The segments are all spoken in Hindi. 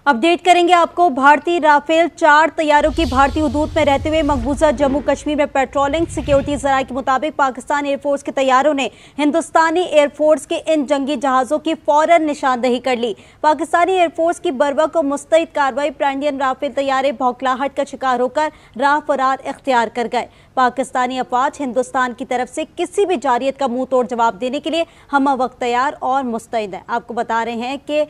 अपडेट करेंगे आपको। भारतीय राफेल 4 तैयारों की भारतीय हुदूद में रहते हुए मकबूजा जम्मू कश्मीर में पेट्रोलिंग। सिक्योरिटी जराये के मुताबिक पाकिस्तान एयरफोर्स के तैयारों ने हिंदुस्तानी एयरफोर्स के इन जंगी जहाजों की फौरन निशानदेही कर ली। पाकिस्तानी एयरफोर्स की बर्वक और मुस्तैद कार्रवाई पर इंडियन राफेल तैयारे भौखलाहट का शिकार होकर राह फरार इख्तियार कर गए। पाकिस्तानी अफवाज हिंदुस्तान की तरफ से किसी भी जारियत का मुंह तोड़ जवाब देने के लिए हम वक्त तैयार और मुस्तैद हैं। आपको बता रहे हैं कि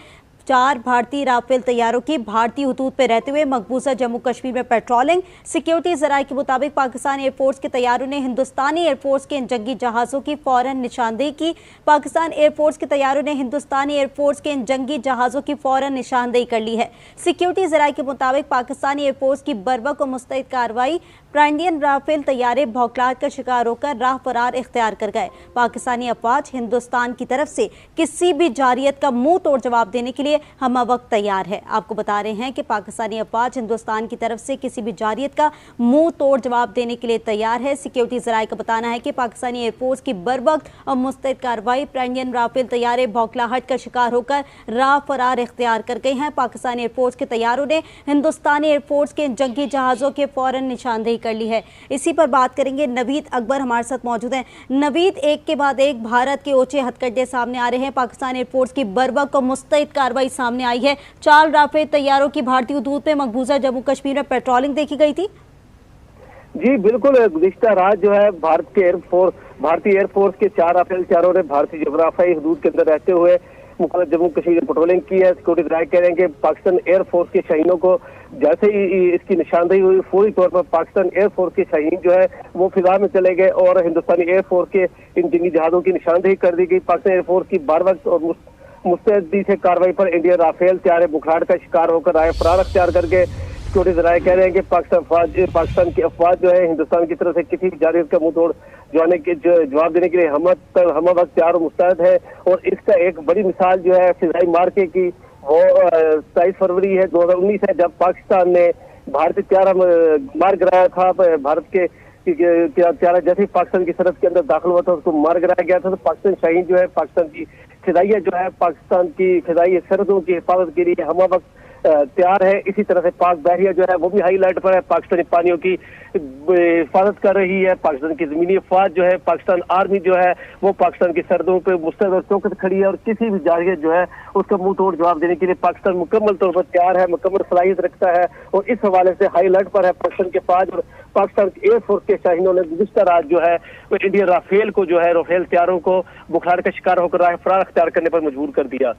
4 भारतीय राफेल तैयारों की भारतीय हुदूद पर रहते हुए मकबूजा जम्मू कश्मीर में पेट्रोलिंग। सिक्योरिटी जराये के मुताबिक पाकिस्तान एयरफोर्स के तैयारों ने हिंदुस्तानी एयरफोर्स के इन जंगी जहाजों की फौरन निशानदेही की। पाकिस्तान एयरफोर्स के तैयारों ने हिंदुस्तानी एयरफोर्स के इन जंगी जहाजों की फौरन निशानदेही कर ली है। सिक्योरिटी जराये के मुताबिक पाकिस्तानी एयरफोर्स की बर्वक और मुस्तैद कार्रवाई इंडियन राफेल तैयारे भौखलाहट का शिकार होकर राह फरार इख्तियार कर गए। पाकिस्तानी अफवाज हिंदुस्तान की तरफ से किसी भी जारियत का मुंह तोड़ जवाब देने के लिए हम वक्त तैयार है। आपको बता रहे हैं कि पाकिस्तानी अफवाज हिंदुस्तान की तरफ से किसी भी जारियत का मुंह तोड़ जवाब देने के लिए तैयार है। सिक्योरिटी जराये का बताना है कि पाकिस्तानी एयरफोर्स की बर्वक्त और मुस्तैद कार्रवाई इंडियन राफेल तैयारे भौखलाहट का शिकार होकर राह फरार इख्तियार कर गए हैं। पाकिस्तानी एयरफोर्स के तैयारों ने हिंदुस्तानी एयरफोर्स के जंगी जहाजों के फौरन निशानदेही कर ली है। इसी पर बात करेंगे। नवीद अकबर हमारे साथ मौजूद हैं। नवीद, एक के बाद एक भारत के ओछे हथकंडे सामने आ रहे हैं। पाकिस्तान एयरफोर्स की बर्वक और मुस्तैद कार्रवाई सामने आई है। 4 राफेल तैयारों की भारतीय हुदूद पे मकबूजा जम्मू कश्मीर में पेट्रोलिंग देखी गई थी। जी बिल्कुल, गुज़िश्ता रात जो है भारतीय एयरफोर्स के 4 राफेल तैयारों ने भारतीय जोग्राफियाई हुदूद के अंदर रहते हुए मुख्तलिफ जम्मू कश्मीर में पेट्रोलिंग की है। सिक्योरिटी जराये कह रहे हैं कि पाकिस्तान एयरफोर्स के शाहीनों को जैसे ही इसकी निशानदेही हुई, फौरी तौर पर पाकिस्तान एयरफोर्स के शाहीन जो है वो फिजा में चले गए और हिंदुस्तानी एयरफोर्स के इन जंगी जहाजों की निशानदेही कर दी गई। पाकिस्तान एयरफोर्स की बारवक्त और मुस्तैदी से कार्रवाई पर इंडियन राफेल तैयारे बुखराहट का शिकार होकर राह फरार इख्तियार करके सिक्योरिटी जराये कह रहे हैं कि पाकिस्तान की अफवाज जो है हिंदुस्तान की तरफ से किसी भी जारियत का मुंह तोड़ जवाब देने के लिए हम वक्त तैयार और मुस्तैद है। और इसका एक बड़ी मिसाल जो है फिजाई मार्के की वो 27 फरवरी है 2019 है, जब पाकिस्तान ने भारतीय तैयारा मार गिराया था। भारत के तैयारा जैसे ही पाकिस्तान की सरहद के अंदर दाखिल हुआ था उसको मार गिराया गया था। तो पाकिस्तान शाहीन जो है पाकिस्तान की फिजाइया जो है पाकिस्तान की फिजाई सरहदों की हिफाजत के लिए हम वक्त तैयार है। इसी तरह से पाक बहरिया जो है वो भी हाई अलर्ट पर है, पाकिस्तानी पानियों की हिफाजत कर रही है। पाकिस्तान की जमीनी अफवाज जो है, पाकिस्तान आर्मी जो है वो पाकिस्तान की सरहदों पे मुस्तैद और चौकस खड़ी है और किसी भी जारियत जो है उसका मुंह तोड़ जवाब देने के लिए पाकिस्तान मुकम्मल तौर पर तैयार है, मुकम्मल सलाहियत रखता है। और इस हवाले से हाई अलर्ट पर है पाकिस्तान के फौज और पाकिस्तान एयरफोर्स के शाहीनों ने गुज़िश्ता रात जो है वो इंडियन राफेल को जो है राफेल तैयारों को बुखार का शिकार होकर राह फरार इख्तियार करने पर मजबूर कर दिया।